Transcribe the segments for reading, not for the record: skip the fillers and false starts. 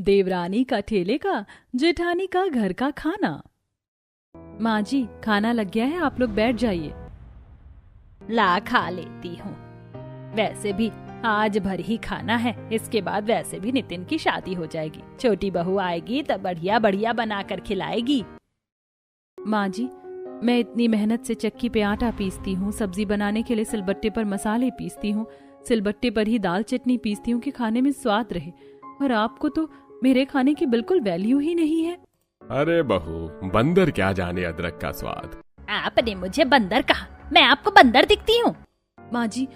देवरानी का ठेले का, जेठानी का घर का खाना। माँ जी, खाना लग गया है, आप लोग बैठ जाइए। ला, खा लेती हूँ। वैसे भी आज भर ही खाना है, इसके बाद वैसे भी नितिन की शादी हो जाएगी। छोटी बहू आएगी तो बढ़िया बढ़िया बनाकर खिलाएगी। माँ जी, मैं इतनी मेहनत से चक्की पे आटा पीसती हूँ, सब्जी बनाने के लिए सिलबट्टे पर मसाले पीसती हूँ, सिलबट्टे पर ही दाल चटनी पीसती हूँ कि खाने में स्वाद रहे, और आपको तो मेरे खाने की बिल्कुल वैल्यू ही नहीं है। अरे बहू, बंदर क्या जाने अदरक का स्वाद। आपने मुझे बंदर कहा, मैं आपको बंदर दिखती हूँ? माँ जी,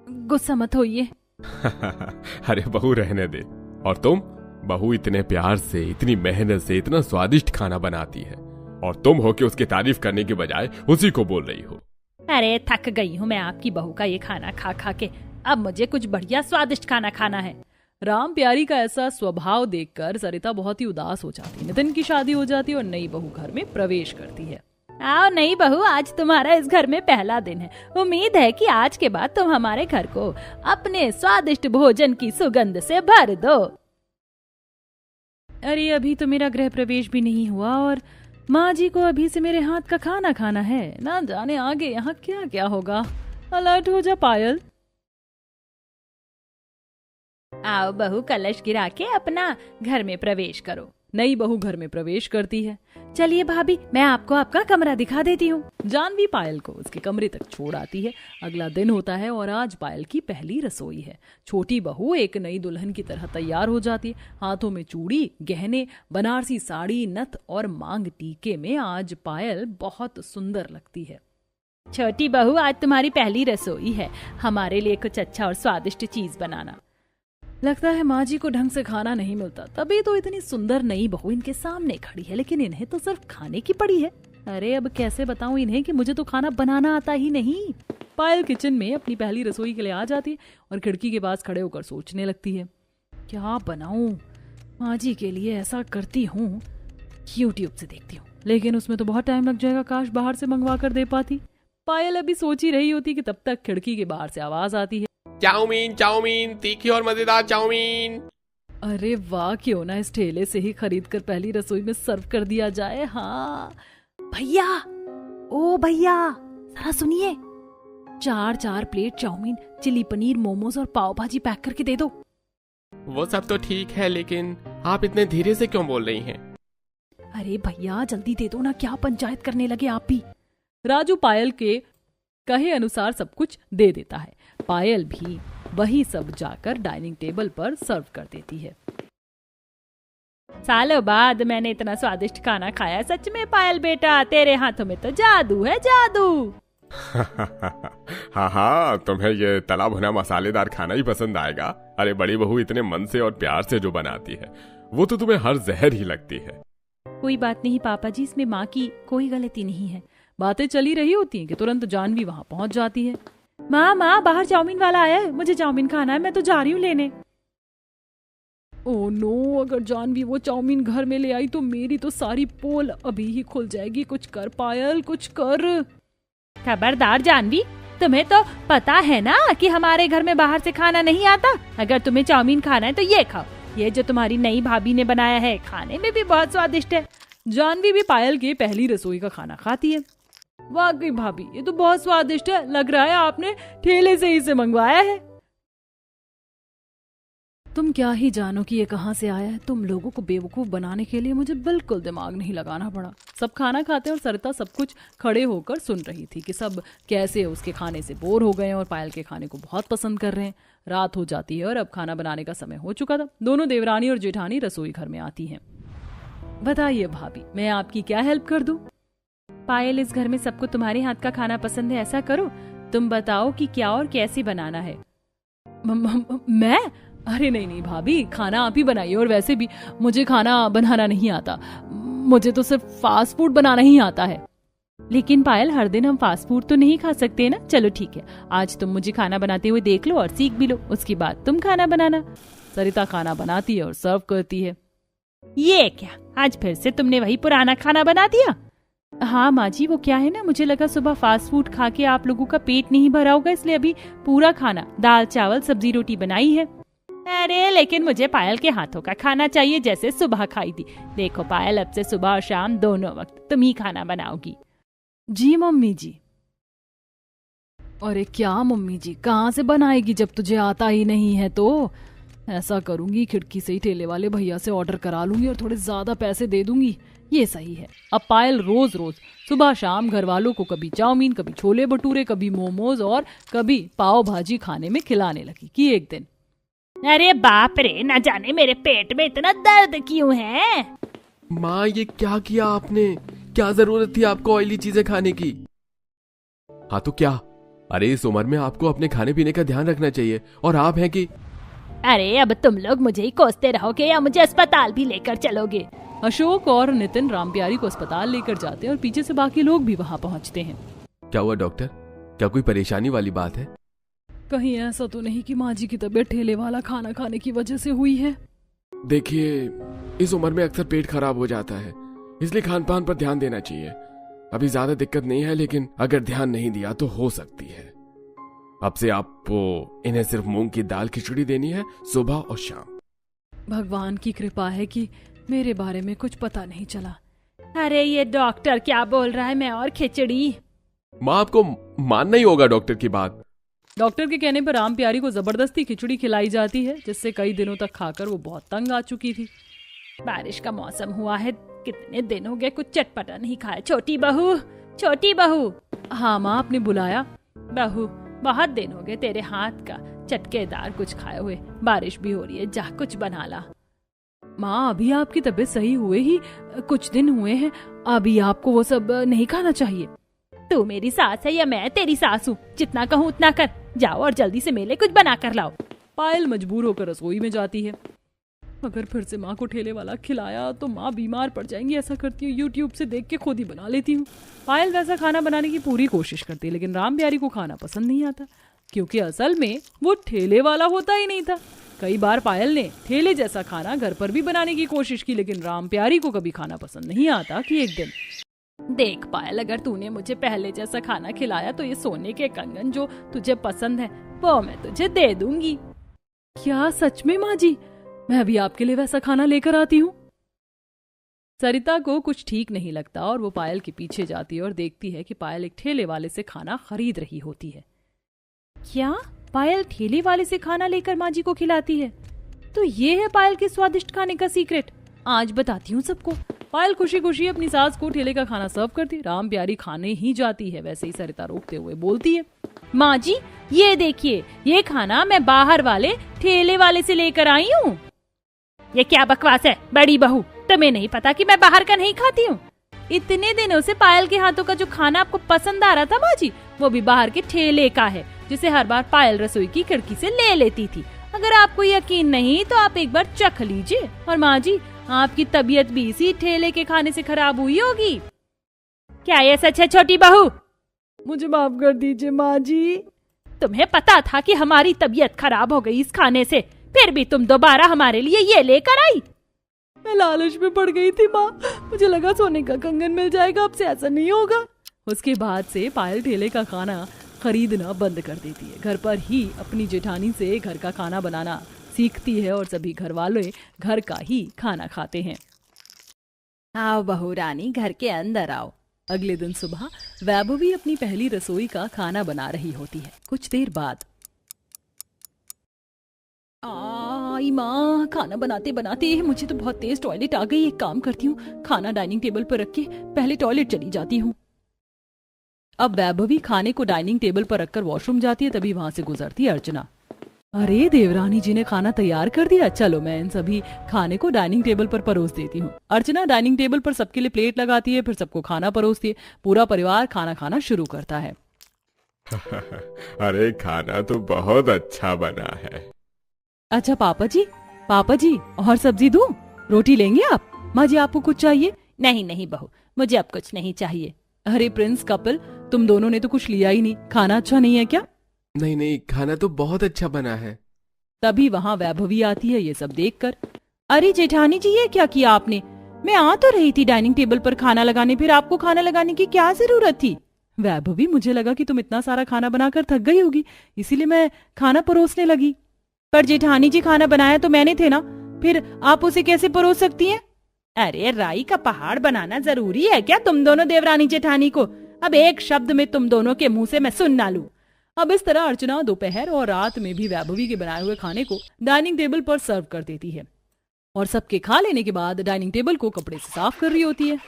गुस्सा मत होइए। अरे बहू, रहने दे। और तुम बहू इतने प्यार से, इतनी मेहनत से इतना स्वादिष्ट खाना बनाती है, और तुम हो कि उसकी तारीफ करने के बजाय उसी को बोल रही हो। अरे थक गई हूँ मैं आपकी बहू का ये खाना खा खा के, अब मुझे कुछ बढ़िया स्वादिष्ट खाना खाना है। राम प्यारी का ऐसा स्वभाव देखकर सरिता बहुत ही उदास हो जाती है। नितिन की शादी हो जाती है और नई बहू घर में प्रवेश करती है। आओ नई बहू, आज तुम्हारा इस घर में पहला दिन है। उम्मीद है कि आज के बाद तुम हमारे घर को अपने स्वादिष्ट भोजन की सुगंध से भर दो। अरे अभी तो मेरा गृह प्रवेश भी नहीं हुआ और माँ जी को अभी से मेरे हाथ का खाना खाना है। ना जाने आगे यहाँ क्या क्या होगा। अलर्ट हो जा पायल। आओ बहू, कलश गिरा के अपना घर में प्रवेश करो। नई बहू घर में प्रवेश करती है। चलिए भाभी, मैं आपको आपका कमरा दिखा देती हूँ। जानवी पायल को उसके कमरे तक छोड़ आती है। अगला दिन होता है और आज पायल की पहली रसोई है। छोटी बहू एक नई दुल्हन की तरह तैयार हो जाती है। हाथों में चूड़ी, गहने, बनारसी साड़ी, नथ और मांग टीके में आज पायल बहुत सुंदर लगती है। छोटी बहू, आज तुम्हारी पहली रसोई है, हमारे लिए कुछ अच्छा और स्वादिष्ट चीज बनाना। लगता है माँ जी को ढंग से खाना नहीं मिलता, तभी तो इतनी सुंदर नई बहू इनके सामने खड़ी है, लेकिन इन्हें तो सिर्फ खाने की पड़ी है। अरे अब कैसे बताऊं इन्हें कि मुझे तो खाना बनाना आता ही नहीं। पायल किचन में अपनी पहली रसोई के लिए आ जाती है और खिड़की के पास खड़े होकर सोचने लगती है, क्या बनाऊं माँ जी के लिए। ऐसा करती हूँ, यूट्यूब से देखती हूँ, लेकिन उसमें तो बहुत टाइम लग जाएगा, काश बाहर से मंगवा कर दे पाती। पायल अभी सोच ही रही होती कि तब तक खिड़की के बाहर से आवाज आती है, चाउमीन चाउमीन, तीखी और मजेदार चाउमीन। अरे वाह, क्यों ना इस ठेले से ही खरीद कर पहली रसोई में सर्व कर दिया जाए। हाँ भैया, ओ भैया जरा सुनिए, 4 plate chow mein, chilli paneer, momos और पाव भाजी पैक करके दे दो। वो सब तो ठीक है, लेकिन आप इतने धीरे से क्यों बोल रही हैं? अरे भैया जल्दी दे दो ना, क्या पंचायत करने लगे आप भी। राजू पायल के कहे अनुसार सब कुछ दे देता है। पायल भी वही सब जाकर डाइनिंग टेबल पर सर्व कर देती है। सालों बाद मैंने इतना स्वादिष्ट खाना खाया, सच में पायल बेटा, तेरे हाथों में तो जादू है, जादू। हाँ, तुम्हें ये तला भुना मसालेदार खाना ही पसंद आएगा। अरे बड़ी बहू इतने मन से और प्यार से जो बनाती है, वो तो तुम्हें हर जहर ही लगती है। कोई बात नहीं पापा जी, इसमें माँ की कोई गलती नहीं है। बातें चली रही होती हैं कि तुरंत जानवी वहाँ पहुँच जाती है। माँ, बाहर चाउमीन वाला आया है, मुझे चाउमीन खाना है, मैं तो जा रही हूँ लेने। ओह नो, अगर जानवी वो चाउमीन घर में ले आई तो मेरी तो सारी पोल अभी ही खुल जाएगी। कुछ कर पायल, कुछ कर। खबरदार जानवी, तुम्हें तो पता है ना कि हमारे घर में बाहर से खाना नहीं आता। अगर तुम्हें चाउमीन खाना है तो ये खाओ, ये जो तुम्हारी नई भाभी ने बनाया है, खाने में भी बहुत स्वादिष्ट है। जानवी भी पायल की पहली रसोई का खाना खाती है। वाकई भाभी, ये तो बहुत स्वादिष्ट है, लग रहा है आपने ठेले से ही से मंगवाया है। तुम क्या ही जानो कि ये कहाँ से आया है। तुम लोगों को बेवकूफ बनाने के लिए मुझे बिल्कुल दिमाग नहीं लगाना पड़ा। सब खाना खाते हैं और सरिता सब कुछ खड़े होकर सुन रही थी कि सब कैसे उसके खाने से बोर हो गए हैं और पायल के खाने को बहुत पसंद कर रहे हैं। रात हो जाती है और अब खाना बनाने का समय हो चुका था। दोनों देवरानी और जेठानी रसोई घर में आती हैं। बताइए भाभी, मैं आपकी क्या हेल्प कर दूं? पायल, इस घर में सबको तुम्हारे हाथ का खाना पसंद है, ऐसा करो तुम बताओ कि क्या और कैसे बनाना है। मैं? अरे नहीं भाभी, खाना आप ही बनाइए, और वैसे भी मुझे खाना बनाना नहीं आता, मुझे तो सिर्फ फास्ट फूड बनाना ही आता है। लेकिन पायल, हर दिन हम फास्ट फूड तो नहीं खा सकते ना। चलो ठीक है, आज तुम मुझे खाना बनाते हुए देख लो और सीख भी लो, उसके बाद तुम खाना बनाना। सरिता खाना बनाती है और सर्व करती है। ये क्या, आज फिर से तुमने वही पुराना खाना बना दिया? हाँ माँ जी, वो क्या है ना, मुझे लगा सुबह फास्ट फूड खा के आप लोगों का पेट नहीं भरा होगा, इसलिए अभी पूरा खाना, दाल चावल सब्जी रोटी बनाई है। अरे लेकिन मुझे पायल के हाथों का खाना चाहिए जैसे सुबह खाई थी। देखो पायल, अब से सुबह और शाम दोनों वक्त तुम ही खाना बनाओगी। जी मम्मी जी। अरे क्या मम्मी जी, कहाँ से बनाएगी जब तुझे आता ही नहीं है? तो ऐसा करूंगी, खिड़की से ही ठेले वाले भैया से ऑर्डर करा लूंगी और थोड़े ज्यादा पैसे दे दूंगी। ये सही है। अब पायल रोज रोज सुबह शाम घर वालों को कभी चाउमीन, कभी छोले भटूरे, कभी मोमोज और कभी पाव भाजी खाने में खिलाने लगी कि एक दिन, अरे बाप रे, न जाने मेरे पेट में इतना दर्द क्यों है। माँ ये क्या किया आपने? क्या जरूरत थी आपको ऑयली चीजें खाने की? हाँ तो क्या? अरे इस उम्र में आपको अपने खाने पीने का ध्यान रखना चाहिए और आप हैं कि अरे अब तुम लोग मुझे ही कोसते रहोगे या मुझे अस्पताल भी लेकर चलोगे? अशोक और नितिन रामप्यारी को अस्पताल लेकर जाते हैं और पीछे से बाकी लोग भी वहाँ पहुँचते हैं। क्या हुआ डॉक्टर? क्या कोई परेशानी वाली बात है? कहीं ऐसा तो नहीं कि माँ जी की तबीयत ठेले वाला खाना खाने की वजह से हुई है? देखिए इस उम्र में अक्सर पेट खराब हो जाता है, इसलिए खान पान पर ध्यान देना चाहिए। अभी ज्यादा दिक्कत नहीं है, लेकिन अगर ध्यान नहीं दिया तो हो सकती है। अब से आपको इन्हें सिर्फ मूंग की दाल खिचड़ी देनी है सुबह और शाम। भगवान की कृपा है कि मेरे बारे में कुछ पता नहीं चला। अरे ये डॉक्टर क्या बोल रहा है, मैं और खिचड़ी? माँ आपको मानना ही होगा डॉक्टर की बात। डॉक्टर के कहने पर रामप्यारी को जबरदस्ती खिचड़ी खिलाई जाती है, जिससे कई दिनों तक खाकर वो बहुत तंग आ चुकी थी। बारिश का मौसम हुआ है, कितने दिन हो गए कुछ चटपटा नहीं खाया। छोटी बहू, छोटी बहू। हाँ माँ, आपने बुलाया? बहू बहुत दिन हो गए तेरे हाथ का चटकेदार कुछ खाए हुए। बारिश भी हो रही है, जा कुछ बना ला। माँ अभी आपकी तबीयत सही हुए ही कुछ दिन हुए हैं, अभी आपको वो सब नहीं खाना चाहिए। तू मेरी सास है या मैं तेरी सास हूँ? जितना कहूँ उतना कर। जाओ और जल्दी से मेरे लिए कुछ बना कर लाओ। पायल मजबूर होकर रसोई में जाती है। अगर फिर से माँ को ठेले वाला खिलाया तो माँ बीमार पड़ जाएंगी। ऐसा करती हूँ, यूट्यूब से देख के खुद ही बना लेती हूँ। पायल वैसा खाना बनाने की पूरी कोशिश करती है, लेकिन रामप्यारी को खाना पसंद नहीं आता, क्योंकि असल में वो ठेले वाला होता ही नहीं था। कई बार पायल ने ठेले जैसा खाना घर पर भी बनाने की कोशिश की, लेकिन रामप्यारी को कभी खाना पसंद नहीं आता कि एक दिन, देख पायल, अगर तूने मुझे पहले जैसा खाना खिलाया तो ये सोने के कंगन जो तुझे पसंद है वो मैं तुझे दे दूंगी। क्या सच में माँ जी? मैं अभी आपके लिए वैसा खाना लेकर आती हूँ। सरिता को कुछ ठीक नहीं लगता और वो पायल के पीछे जाती है और देखती है कि पायल एक ठेले वाले से खाना खरीद रही होती है। क्या पायल ठेले वाले से खाना लेकर माँ जी को खिलाती है? तो ये है पायल के स्वादिष्ट खाने का सीक्रेट। आज बताती हूँ सबको। पायल खुशी खुशी अपनी सास को ठेले का खाना सर्व करती। रामप्यारी खाने ही जाती है, वैसे ही सरिता रोकते हुए बोलती है, माँ जी ये देखिए, ये खाना मैं बाहर वाले ठेले वाले से लेकर आई हूँ। ये क्या बकवास है बड़ी बहू, तुम्हें नहीं पता कि मैं बाहर का नहीं खाती हूँ? इतने दिनों से पायल के हाथों का जो खाना आपको पसंद आ रहा था माँ जी, वो भी बाहर के ठेले का है, जिसे हर बार पायल रसोई की खिड़की से ले लेती थी। अगर आपको यकीन नहीं तो आप एक बार चख लीजिए। और माँ जी, आपकी तबीयत भी इसी ठेले के खाने से खराब हुई होगी। क्या ये सच है छोटी बहू? मुझे माफ कर दीजिए माँ जी। तुम्हें पता था कि हमारी तबीयत खराब हो गई इस खाने से, फिर भी तुम दोबारा हमारे लिए ये लेकर आई? मैं लालच में पड़ गई थी माँ, मुझे लगा सोने का कंगन मिल जाएगा, अब से ऐसा नहीं होगा। उसके बाद से पायल ठेले का खाना खरीदना बंद कर देती है। घर पर ही अपनी जेठानी से घर का खाना बनाना सीखती है और सभी घर वाले घर का ही खाना खाते हैं। आओ बहू रानी, घर के अंदर आओ। अगले दिन सुबह वैभवी अपनी पहली रसोई का खाना बना रही होती है। कुछ देर बाद, आई माँ, खाना बनाते बनाते मुझे तो बहुत तेज टॉयलेट आ गई। एक काम करती हूँ, खाना डाइनिंग टेबल पर रख के पहले टॉयलेट चली जाती हूँ। अब वैभवी खाने को डाइनिंग टेबल पर रखकर वॉशरूम जाती है, तभी वहां से गुजरती है अर्चना। अरे देवरानी जी ने खाना तैयार कर दिया, चलो मैं इन सभी खाने को डाइनिंग टेबल पर परोस देती हूँ। अर्चना डाइनिंग टेबल पर सबके लिए प्लेट लगाती है, फिर सबको खाना परोसती है। पूरा परिवार खाना खाना शुरू करता है। अरे खाना तो बहुत अच्छा बना है। अच्छा पापा जी और सब्जी दूं? रोटी लेंगे आप? माँ जी आपको कुछ चाहिए? नहीं नहीं बहू, मुझे अब कुछ नहीं चाहिए। अरे प्रिंस कपिल, तुम दोनों ने तो कुछ लिया ही नहीं, खाना अच्छा नहीं है क्या? नहीं नहीं, खाना तो बहुत अच्छा बना है। तभी वहाँ वैभवी आती है ये सब देखकर। अरे जेठानी जी, ये क्या किया आपने? मैं आ तो रही थी डाइनिंग टेबल पर खाना लगाने, फिर आपको खाना लगाने की क्या जरूरत थी? वैभवी, मुझे लगा कि तुम इतना सारा खाना बनाकर थक गई होगी, इसीलिए मैं खाना परोसने लगी। पर जेठानी जी खाना बनाया तो मैंने थे ना, फिर आप उसे कैसे परोस सकती हैं? अरे राई का पहाड़ बनाना जरूरी है क्या तुम दोनों देवरानी जेठानी को? अब एक शब्द में तुम दोनों के मुंह से मैं सुन ना लूं। अब इस तरह अर्चना दोपहर और रात में भी वैभवी के बनाए हुए खाने को डाइनिंग टेबल पर सर्व कर देती है और सबके खा लेने के बाद डाइनिंग टेबल को कपड़े से साफ कर रही होती है।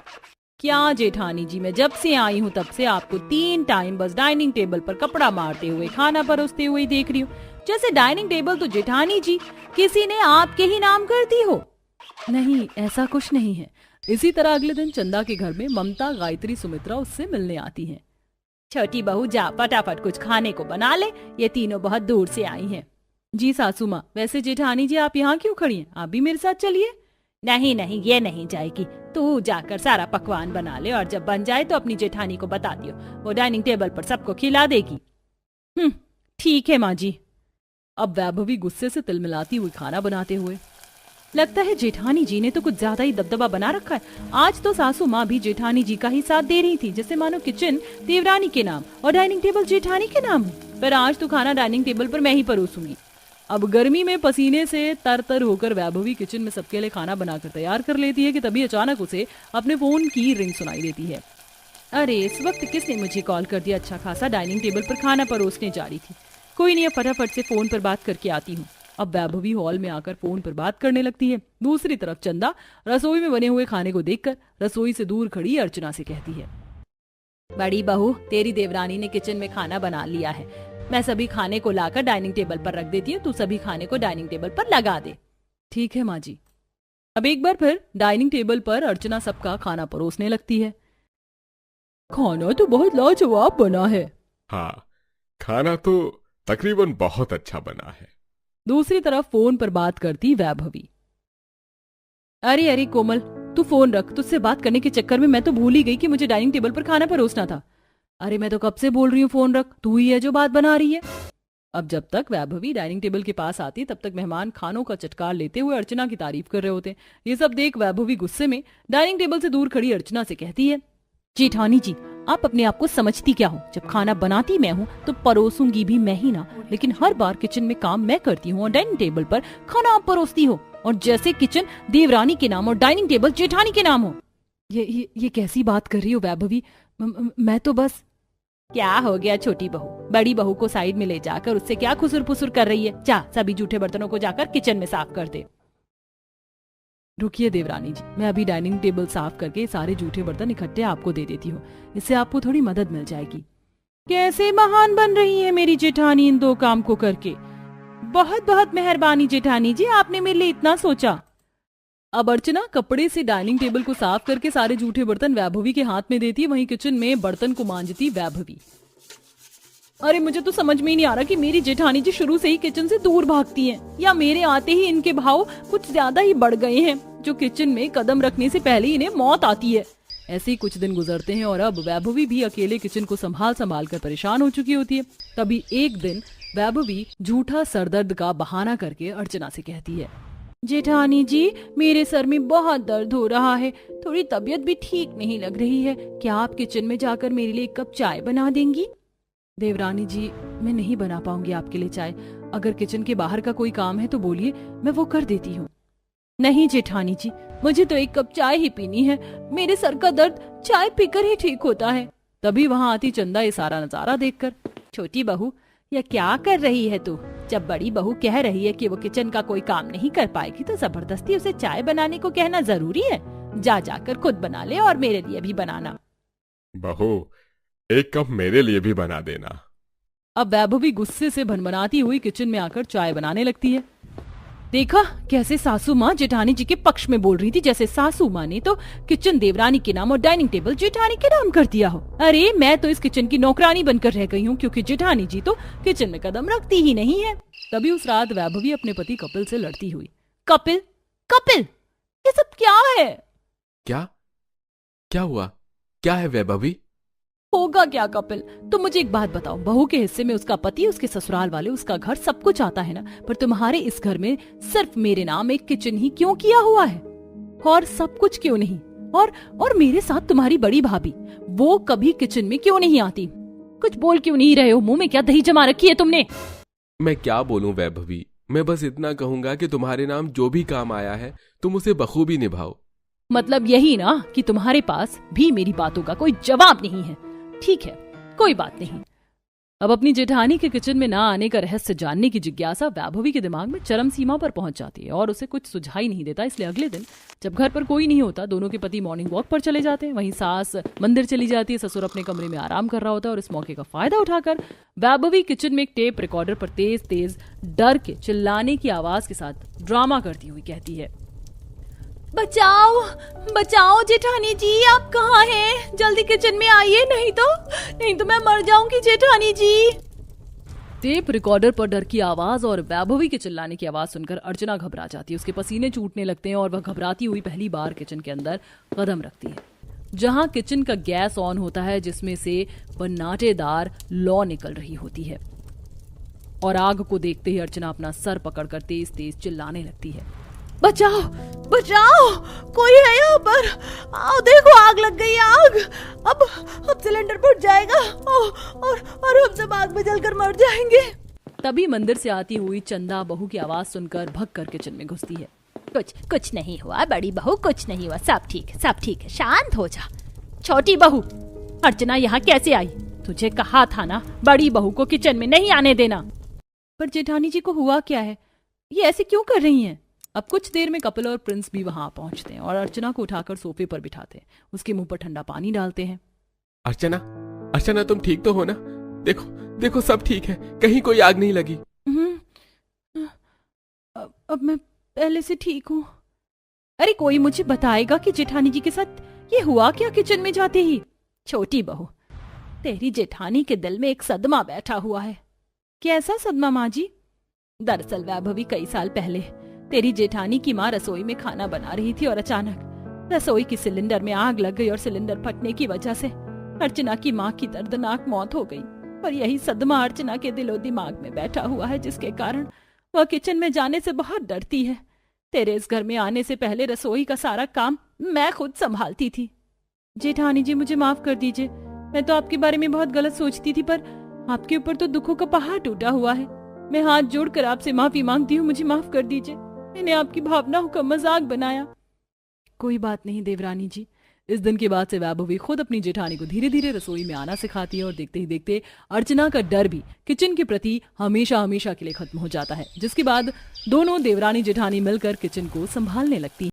क्या जेठानी जी, मैं जब से आई हूँ तब से आपको 3 टाइम बस डाइनिंग टेबल पर कपड़ा मारते हुए खाना परोसते हुए देख रही हूँ, जैसे डाइनिंग टेबल तो जेठानी जी किसी ने आपके ही नाम कर दी हो। नहीं, ऐसा कुछ नहीं है। इसी तरह अगले दिन चंदा के घर में ममता, गायत्री, सुमित्रा उससे मिलने आती हैं। छोटी बहू जा फटाफट कुछ खाने को बना ले, ये तीनों बहुत दूर से आई हैं। जी सासू माँ, वैसे जेठानी जी आप यहाँ क्यों खड़ी हैं? आप भी मेरे साथ चलिए। नहीं नहीं, ये नहीं जाएगी, तू जाकर सारा पकवान बना ले और जब बन जाए तो अपनी जेठानी को बता दियो, वो डाइनिंग टेबल पर सबको खिला देगी। ठीक है माँ जी। अब वैभवी गुस्से से तिलमिलाती हुई खाना बनाते हुए, लगता है जेठानी जी ने तो कुछ ज्यादा ही दबदबा बना रखा है। आज तो सासू माँ भी जेठानी जी का ही साथ दे रही थी, जैसे मानो किचन देवरानी के नाम और डाइनिंग टेबल जेठानी के नाम है। पर आज तो खाना डाइनिंग टेबल पर मैं ही परोसूंगी। अब गर्मी में पसीने से तरतर होकर वैभवी किचन में सबके लिए खाना बनाकर तैयार कर लेती है कि तभी अचानक उसे अपने फोन की रिंग सुनाई देती है। अरे इस वक्त किसने मुझे कॉल कर दिया? अच्छा खासा डाइनिंग टेबल पर खाना परोसने जा रही थी। कोई नहीं, फटाफट से फोन पर बात करके आती हूँ। अब वैभवी हॉल में आकर फोन पर बात करने लगती है। दूसरी तरफ चंदा रसोई में बने हुए खाने को देखकर रसोई से दूर खड़ी अर्चना से कहती है, बड़ी बहू, तेरी देवरानी ने किचन में खाना बना लिया है। मैं सभी खाने को लाकर डाइनिंग टेबल पर रख देती हूँ, तू सभी खाने को डाइनिंग टेबल पर लगा दे। ठीक है माँ जी। अब एक बार फिर डाइनिंग टेबल पर अर्चना सबका खाना परोसने लगती है। खाना तो बहुत लाजवाब बना है। हाँ, खाना तो तकरीबन बहुत अच्छा बना है। दूसरी तरफ फोन पर बात करती वैभवी, अरे अरे कोमल, तू फोन रख, तुझसे बात करने के चक्कर में मैं तो भूल ही गई कि मुझे डाइनिंग टेबल पर खाना परोसना था। अरे मैं तो कब से बोल रही हूँ फोन रख, तू ही है जो बात बना रही है। अब जब तक वैभवी डाइनिंग टेबल के पास आती तब तक मेहमान खानों का चटकार लेते हुए अर्चना की तारीफ कर रहे होते। ये सब देख वैभवी गुस्से में डाइनिंग टेबल से दूर खड़ी अर्चना से कहती है, जेठानी जी, आप अपने आप को समझती क्या हो? जब खाना बनाती मैं हूँ तो परोसूंगी भी मैं ही ना, लेकिन हर बार किचन में काम मैं करती हूँ और डाइनिंग टेबल पर खाना आप परोसती हो, और जैसे किचन देवरानी के नाम और डाइनिंग टेबल जेठानी के नाम हो। ये कैसी बात कर रही हो वैभवी? मैं तो बस। क्या हो गया छोटी बहू? बड़ी बहू को साइड में ले जाकर उससे क्या खुसुर पुसुर कर रही है? जा सभी जूठे बर्तनों को जाकर किचन में साफ कर दे। रुकिए देवरानी जी, मैं अभी डाइनिंग टेबल साफ करके सारे जूठे बर्तन इकट्ठे आपको दे देती हूँ, इससे आपको थोड़ी मदद मिल जाएगी। कैसे महान बन रही है मेरी जेठानी इन 2 काम को करके। बहुत बहुत मेहरबानी जेठानी जी, आपने मेरे लिए इतना सोचा। अब अर्चना कपड़े से डाइनिंग टेबल को साफ करके सारे जूठे बर्तन वैभवी के हाथ में देती, वहीं किचन में बर्तन को मांजती वैभवी। अरे मुझे तो समझ में ही नहीं आ रहा कि मेरी जेठानी जी शुरू से ही किचन से दूर भागती हैं, या मेरे आते ही इनके भाव कुछ ज्यादा ही बढ़ गए हैं, जो किचन में कदम रखने से पहले ही इन्हें मौत आती है। ऐसे ही कुछ दिन गुजरते हैं और अब वैभवी भी अकेले किचन को संभाल कर परेशान हो चुकी होती है। तभी एक दिन वैभवी झूठा सरदर्द का बहाना करके अर्चना से कहती है, जेठानी जी, मेरे सर में बहुत दर्द हो रहा है, थोड़ी तबीयत भी ठीक नहीं लग रही है, क्या आप किचन में जाकर मेरे लिए 1 कप चाय बना देंगी? देवरानी जी, मैं नहीं बना पाऊंगी आपके लिए चाय। अगर किचन के बाहर का कोई काम है तो बोलिए, मैं वो कर देती हूँ। नहीं जेठानी जी, मुझे तो 1 कप चाय ही पीनी है, मेरे सर का दर्द चाय पीकर ही ठीक होता है। तभी वहाँ आती चंदा ये सारा नजारा देखकर, छोटी बहू, यह क्या कर रही है तू? जब बड़ी बहू कह रही है कि वो किचन का कोई काम नहीं कर पाएगी तो जबरदस्ती उसे चाय बनाने को कहना जरूरी है? जाकर खुद बना ले और मेरे लिए भी बनाना। बहू, 1 कप मेरे लिए भी बना देना। अब वैभवी गुस्से से भनभनाती हुई किचन में आकर चाय बनाने लगती है। देखा कैसे सासू माँ जेठानी जी के पक्ष में बोल रही थी, जैसे सासू माँ ने तो किचन देवरानी के नाम और डाइनिंग टेबल जेठानी के नाम कर दिया हो। अरे मैं तो इस किचन की नौकरानी बनकर रह गई हूँ, क्योंकि जेठानी जी तो किचन में कदम रखती ही नहीं है। तभी उस रात वैभवी अपने पति कपिल से लड़ती हुई, कपिल कपिल, ये सब क्या है? क्या हुआ? क्या है वैभवी? होगा क्या कपिल? तुम मुझे एक बात बताओ, बहू के हिस्से में उसका पति, उसके ससुराल वाले, उसका घर, सब कुछ आता है ना, पर तुम्हारे इस घर में सिर्फ मेरे नाम एक किचन ही क्यों किया हुआ है? और सब कुछ क्यों नहीं? और मेरे साथ तुम्हारी बड़ी भाभी, वो कभी किचन में क्यों नहीं आती? कुछ बोल क्यों नहीं रहे हो? मुंह में क्या दही जमा रखी है तुमने? मैं क्या बोलूं वैभवी, मैं बस इतना कहूंगा कि तुम्हारे नाम जो भी काम आया है तुम उसे बखूबी निभाओ। मतलब यही ना कि तुम्हारे पास भी मेरी बातों का कोई जवाब नहीं है। ठीक है, कोई बात नहीं। अब अपनी जेठानी के किचन में ना आने का रहस्य जानने की जिज्ञासा वैभवी के दिमाग में चरम सीमा पर पहुंच जाती है और उसे कुछ सुझाई नहीं देता। इसलिए अगले दिन जब घर पर कोई नहीं होता, दोनों के पति मॉर्निंग वॉक पर चले जाते हैं, वहीं सास मंदिर चली जाती है, ससुर अपने कमरे में आराम कर रहा होता है और इस मौके का फायदा उठाकर वैभवी किचन में एक टेप रिकॉर्डर पर तेज तेज डर के चिल्लाने की आवाज के साथ ड्रामा करती हुई कहती है, बचाओ बचाओ जेठानी जी, आप कहाँ हैं? जल्दी किचन में आइए, नहीं तो मैं मर जाऊंगी जेठानी जी। टेप रिकॉर्डर पर डर की आवाज और वैभवी के चिल्लाने की आवाज सुनकर अर्चना घबरा जाती है। उसके पसीने छूटने लगते हैं और वह घबराती हुई पहली बार किचन के अंदर कदम रखती है, जहां किचन का गैस ऑन होता है, जिसमें से बन्नाटेदार लौ निकल रही होती है। और आग को देखते ही अर्चना अपना सर पकड़कर तेज तेज चिल्लाने लगती है, बचाओ बचाओ, कोई है यहाँ पर? आओ देखो, आग लग गई, आग। अब सिलेंडर फट जाएगा और हम सब आग में जलकर मर जाएंगे। तभी मंदिर से आती हुई चंदा बहू की आवाज सुनकर भग कर किचन में घुसती है। कुछ नहीं हुआ बड़ी बहू, कुछ नहीं हुआ, सब ठीक है, शांत हो जा। छोटी बहू, अर्चना यहाँ कैसे आई? तुझे कहा था ना बड़ी बहू को किचन में नहीं आने देना। पर जेठानी जी को हुआ क्या है? ये ऐसे क्यों कर रही हैं? अब कुछ देर में कपिल और प्रिंस भी वहां पहुंचते हैं और अर्चना को उठाकर सोफे पर बिठाते हैं, उसके मुंह पर ठंडा पानी डालते हैं। अर्चना तुम ठीक तो हो ना? देखो सब ठीक है, कहीं कोई आग नहीं लगी। अब मैं पहले से ठीक हूँ। अरे कोई मुझे बताएगा कि जेठानी जी के साथ ये हुआ क्या किचन में जाते ही? छोटी बहू, तेरी जेठानी के दिल में एक सदमा बैठा हुआ है। कैसा सदमा माँ जी? दरअसल वैभवी कई साल पहले तेरी जेठानी की माँ रसोई में खाना बना रही थी और अचानक रसोई की सिलेंडर में आग लग गई और सिलेंडर फटने की वजह से अर्चना की माँ की दर्दनाक मौत हो गई। और यही सदमा अर्चना के दिलो दिमाग में बैठा हुआ है, जिसके कारण वह किचन में जाने से बहुत डरती है। तेरे इस घर में आने से पहले रसोई का सारा काम मैं खुद संभालती थी। जेठानी जी मुझे माफ कर दीजिए, मैं तो आपके बारे में बहुत गलत सोचती थी, पर आपके ऊपर तो दुखों का पहाड़ टूटा हुआ है। मैं हाथ जोड़कर आपसे माफी मांगती हूँ, मुझे माफ कर दीजिए। मैंने आपकी भावनाओं का मजाक बनाया। कोई बात नहीं देवरानी जी। इस दिन के बाद से वैभवी खुद अपनी जेठानी को धीरे धीरे रसोई में आना सिखाती है और देखते ही देखते अर्चना का डर भी किचन के प्रति हमेशा हमेशा के लिए खत्म हो जाता है, जिसके बाद दोनों देवरानी जेठानी मिलकर किचन को संभालने लगती है।